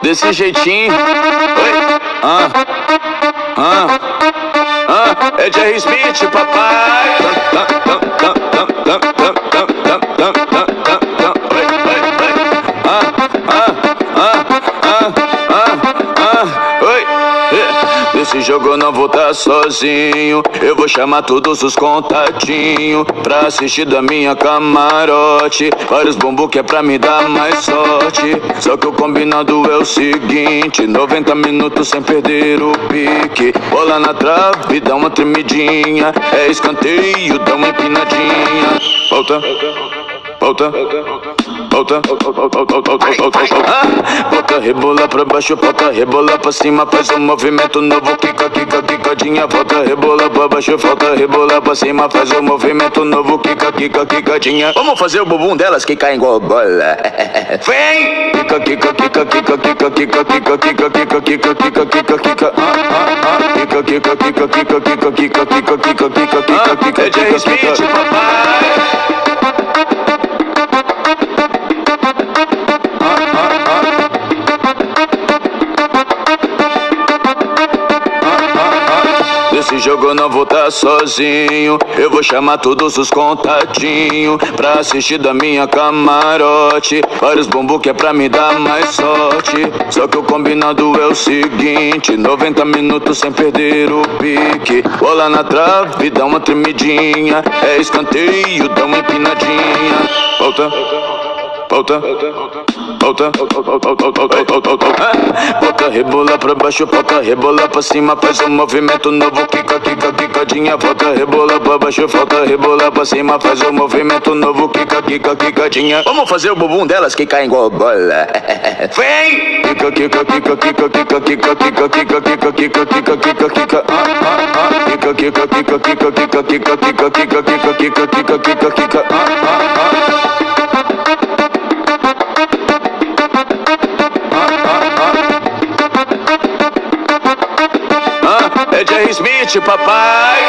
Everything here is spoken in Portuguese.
Desse jeitinho. Oi. É Jerry Smith, papai. Nesse jogo eu não vou tá sozinho. Eu vou chamar todos os contatinhos pra assistir da minha camarote. Vários bumbum que é pra me dar mais sorte. Só que o combinado é o seguinte: 90 minutos sem perder o pique. Bola na trave, dá uma tremidinha. É escanteio, dá uma empinadinha. Volta, volta, volta, volta, rebola pra baixo, volta, rebola pra cima. Faz um movimento novo, quica, quica, quicadinha. Volta, rebola pra baixo, volta, rebola pra cima. Faz um movimento novo, quica, quica, quicadinha. Vamos fazer o bumbum delas que caem igual bola. Vem! Quica, quica, quica, quica, quica, quica, quica, quica, quica, quica, quica, quica, quica. Quica, quica, quica, quica, quica, quica, quica, quica, quica, quica, quica. É Jerry Smith, papai. Nesse jogo eu não vou tá sozinho. Eu vou chamar todos os contatinhos pra assistir da minha camarote. Vários bumbum que é pra me dar mais sorte. Só que o combinado é o seguinte: 90 minutos sem perder o pique. Bola na trave, dá uma tremidinha. É escanteio, dá uma empinadinha. Volta, volta, volta, volta, rebola pra baixo, volta, rebola pra cima. Faz um movimento novo, quica, quica, quicadinha. Volta, rebola pra baixo, volta, rebola pra cima. Faz um movimento novo, quica, quica, quicadinha. Vamos fazer o bumbum delas que caem igual bola. Vem! Quica, quica, quica, quica, quica, quica, quica, quica, quica, quica, quica, quica, quica. Quica, quica, quica, quica, quica, quica, quica, quica, quica, quica, quica, quica, quica. É Jerry Smith, papai.